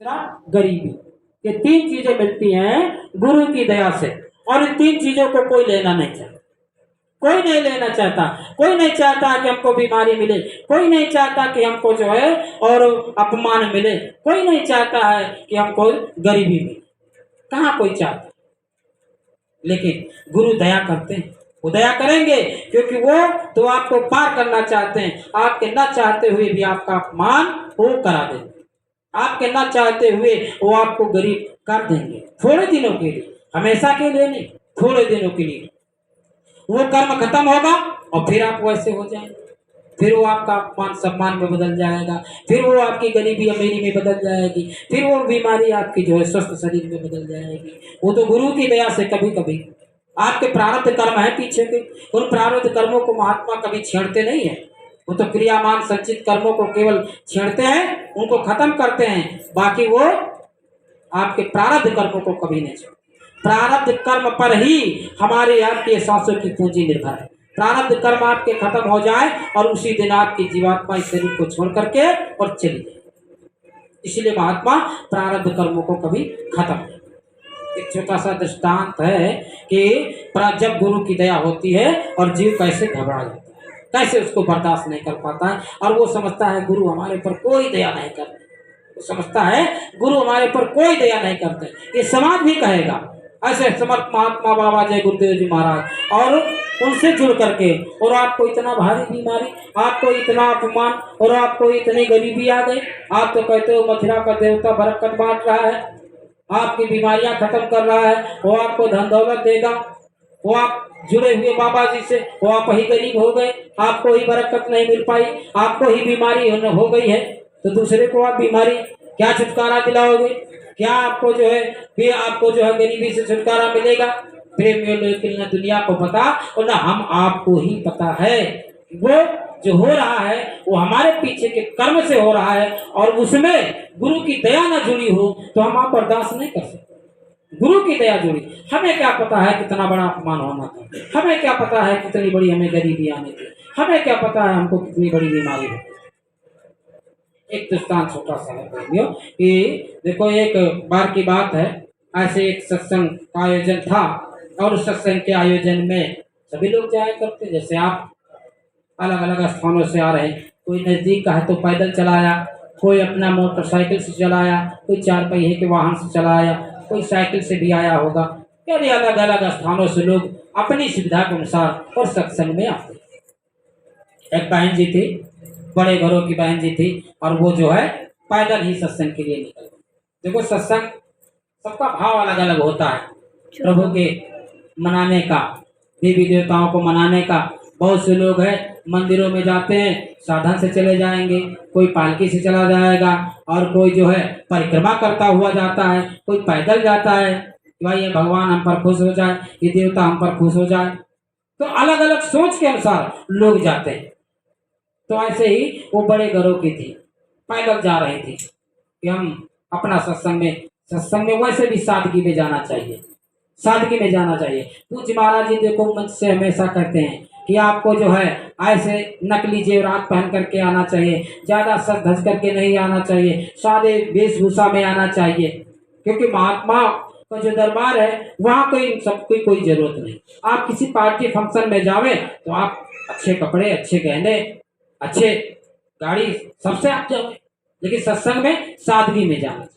दूसरा गरीबी। ये तीन चीजें मिलती हैं गुरु की दया से, और इन तीन चीजों को कोई लेना नहीं चाहता। कोई नहीं लेना चाहता। कोई नहीं चाहता कि हमको बीमारी मिले, कोई नहीं चाहता कि हमको जो है और अपमान मिले, कोई नहीं चाहता है कि हमको गरीबी मिले। कहाँ कोई चाहता। लेकिन गुरु दया करते हैं, वो दया करेंगे क्योंकि वो तो आपको पार करना चाहते हैं। आपके न चाहते हुए भी आपका अपमान वो करा देंगे, आपके न चाहते हुए वो आपको गरीब कर देंगे। थोड़े दिनों के लिए, हमेशा के लिए नहीं, थोड़े दिनों के लिए वो कर्म खत्म होगा और फिर आप वैसे हो जाएंगे। फिर वो आपका अपमान सम्मान में बदल जाएगा, फिर वो आपकी गरीबी अमीरी में बदल जाएगी, फिर वो बीमारी आपकी जो है स्वस्थ शरीर में बदल जाएगी। वो तो गुरु की दया से कभी कभी आपके प्रारब्ध कर्म है पीछे के, उन प्रारब्ध कर्मों को महात्मा कभी छेड़ते नहीं है। वो तो क्रियामान संचित कर्मों को केवल छेड़ते हैं, उनको खत्म करते हैं, बाकी वो आपके प्रारब्ध कर्मों को कभी नहीं छेड़ते। प्रारब्ध कर्म पर ही हमारे आपके सांसों की पूंजी निर्भर है। प्रारब्ध कर्म आपके खत्म हो जाए और उसी दिन आपकी जीवात्मा इस शरीर को छोड़ करके और चली जाए। इसलिए महात्मा प्रारब्ध कर्मों को कभी खत्म नहीं। एक छोटा सा दृष्टांत है कि जब गुरु की दया होती है और जीव कैसे घबरा जाता है, कैसे उसको बर्दाश्त नहीं कर पाता है, और वो समझता है गुरु हमारे पर कोई दया नहीं करते। वो समझता है गुरु हमारे पर कोई दया नहीं करते। ये समाज भी कहेगा, ऐसे समर्थ महात्मा बाबा जय गुरुदेव जी महाराज, और उनसे जुड़ करके, और आपको इतना भारी बीमारी, आपको इतना अपमान, और आपको इतनी गरीबी आ गई, आप तो कहते हो मथुरा का देवता बरकत बांट रहा है, आपकी बीमारियां खत्म कर रहा है, वो आपको धन दौलत देगा, वो आप जुड़े हुए बाबा जी से, वो आप ही गरीब हो गए, आपको ही बरकत नहीं मिल पाई, आपको ही बीमारी हो गई है, तो दूसरे को आप बीमारी क्या छुटकारा दिलाओगे? क्या आपको जो है फिर आपको जो है गरीबी से छुटकारा मिलेगा? प्रेमियों, लेकिन न दुनिया को पता और न हम आपको ही पता है वो जो हो रहा है वो हमारे पीछे के कर्म से हो रहा है, और उसमें गुरु की दया न जुड़ी हो तो हम आप बर्दाश्त नहीं कर सकते। गुरु की दया जुड़ी, हमें क्या पता है कितना बड़ा अपमान होना था, हमें क्या पता है कितनी बड़ी हमें गरीबी आनी थी, हमें क्या पता है हमको कितनी बड़ी बीमारी हो। एक दृष्टांत छोटा सा है कि देखो, एक बार की बात है, ऐसे एक सत्संग का आयोजन था, और उस सत्संग के आयोजन में सभी लोग जाया करते, जैसे आप अलग अलग स्थानों से आ रहे हैं, कोई नज़दीक का है तो पैदल चलाया, कोई अपना मोटरसाइकिल से चलाया, कोई चार पहिए के वाहन से चलाया, कोई साइकिल से भी आया होगा। यानी अलग अलग स्थानों से लोग अपनी सुविधा के अनुसार और सत्संग में आते। एक बहन जी थी, बड़े घरों की बहन जी थी, और वो जो है पैदल ही सत्संग के लिए निकल गई। देखो, सत्संग सबका भाव अलग अलग होता है, प्रभु के मनाने का, देवी देवताओं को मनाने का। बहुत से लोग हैं मंदिरों में जाते हैं, साधन से चले जाएंगे, कोई पालकी से चला जाएगा, और कोई जो है परिक्रमा करता हुआ जाता है, कोई पैदल जाता है कि भाई ये भगवान हम पर खुश हो जाए, ये देवता हम पर खुश हो जाए। तो अलग अलग सोच के अनुसार लोग जाते हैं। तो ऐसे ही वो बड़े घरों की थी, पैदल जा रही थी कि हम अपना सत्संग में वैसे भी सादगी में जाना चाहिए, सादगी में जाना चाहिए। पूज्य महाराज जी देखो मंच से हमेशा कहते हैं कि आपको जो है ऐसे नकली जेवरात पहन करके आना चाहिए, ज़्यादा सज धज करके नहीं आना चाहिए, सादे वेशभूषा में आना चाहिए, क्योंकि महात्मा का जो दरबार है वहाँ कोई सबकी कोई जरूरत नहीं। आप किसी पार्टी फंक्शन में जावे तो आप अच्छे कपड़े, अच्छे गहने, अच्छे गाड़ी सबसे आप जाओ, लेकिन सत्संग में सादगी में जाना चाहिए।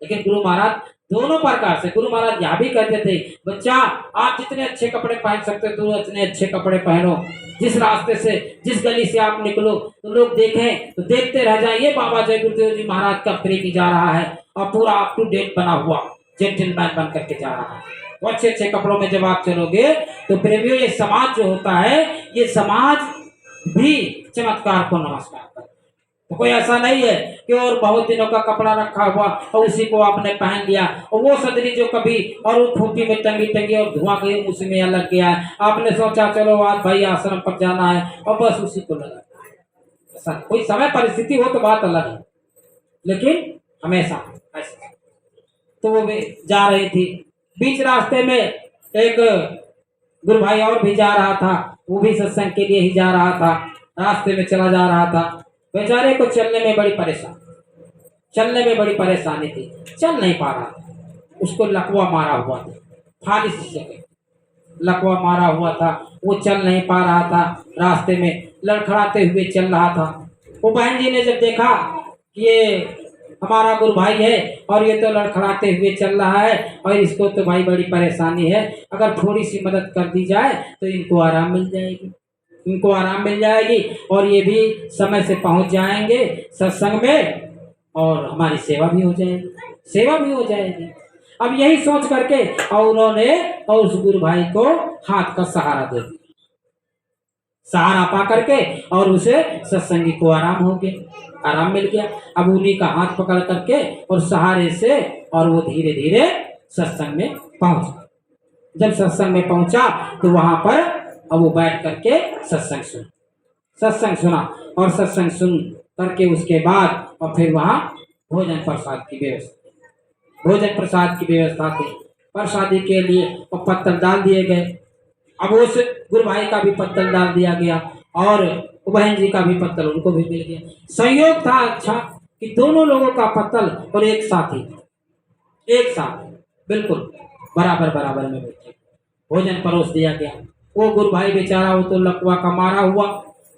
लेकिन गुरु महाराज दोनों प्रकार से, गुरु महाराज यहाँ भी कहते थे, बच्चा आप जितने अच्छे कपड़े पहन सकते हो तो उतने अच्छे कपड़े पहनो। जिस रास्ते से, जिस गली से आप निकलो तो लोग देखें तो देखते रह जाए, ये बाबा जय गुरुदेव जी महाराज का प्रेमी जा रहा है, और पूरा अप टू डेट बना हुआ जेंटलमैन बन करके जा रहा है। तो अच्छे अच्छे कपड़ों में जब आप चलोगे तो प्रेमियों, ये समाज जो होता है, ये समाज भी चमत्कार को नमस्कार करता है। तो कोई ऐसा नहीं है कि और बहुत दिनों का कपड़ा रखा हुआ और उसी को आपने पहन लिया, और वो सदरी जो कभी और वो खूंटी में टंगी टंगी और धुआं गई उसमें लग गया है, आपने सोचा चलो आज भाई आश्रम पर जाना है और बस उसी को लगा। ऐसा कोई समय परिस्थिति हो तो बात अलग है, लेकिन हमेशा ऐसा। तो वो भी जा रही थी, बीच रास्ते में एक गुरु भाई और भी जा रहा था, वो भी सत्संग के लिए ही जा रहा था, रास्ते में चला जा रहा था। बेचारे को चलने में बड़ी परेशानी, चलने में बड़ी परेशानी थी, चल नहीं पा रहा था। उसको लकवा मारा हुआ था, फालिस जगह लकवा मारा हुआ था, वो चल नहीं पा रहा था, रास्ते में लड़खड़ाते हुए चल रहा था। वो बहन जी ने जब देखा कि ये हमारा गुरु भाई है और ये तो लड़खड़ाते हुए चल रहा है और इसको तो भाई बड़ी परेशानी है, अगर थोड़ी सी मदद कर दी जाए तो इनको आराम मिल जाएगी, इनको आराम मिल जाएगी और ये भी समय से पहुंच जाएंगे सत्संग में और हमारी सेवा भी हो जाएगी, सेवा भी हो जाएगी। अब यही सोच करके और उन्होंने और उस गुरु भाई को हाथ का सहारा दे दिया, सहारा पा करके और उसे सत्संगी को आराम हो गया, आराम मिल गया। अब उन्हीं का हाथ पकड़ करके और सहारे से और वो धीरे धीरे सत्संग में पहुंचा। जब सत्संग में पहुंचा तो वहां पर अब वो बैठ करके सत्संग सुना और सत्संग सुन करके उसके बाद और फिर वहां भोजन प्रसाद की व्यवस्था थी। प्रसादी के लिए और पत्तल डाल दिए गए। अब उस गुरु भाई का भी पत्तल डाल दिया गया और बहन जी का भी पत्तल उनको भी मिल गया। संयोग था अच्छा कि दोनों लोगों का पत्तल और एक साथ बिल्कुल बराबर में बैठे भोजन परोस दिया गया। वो गुरु भाई बेचारा वो तो लकवा का मारा हुआ,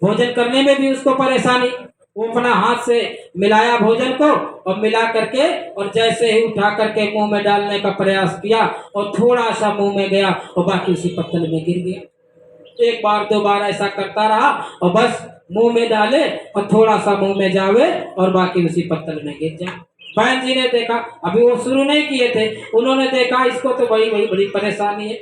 भोजन करने में भी उसको परेशानी। वो अपना हाथ से मिलाया भोजन को और मिला करके और जैसे ही उठा करके मुंह में डालने का प्रयास किया और थोड़ा सा मुंह में गया और बाकी उसी पत्तल में गिर गया। एक बार दो बार ऐसा करता रहा और बस मुंह में डाले और थोड़ा सा मुंह में जावे और बाकी उसी पत्तल में गिर जाए। बहन जी ने देखा, अभी वो शुरू नहीं किए थे, उन्होंने देखा इसको तो बड़ी परेशानी है।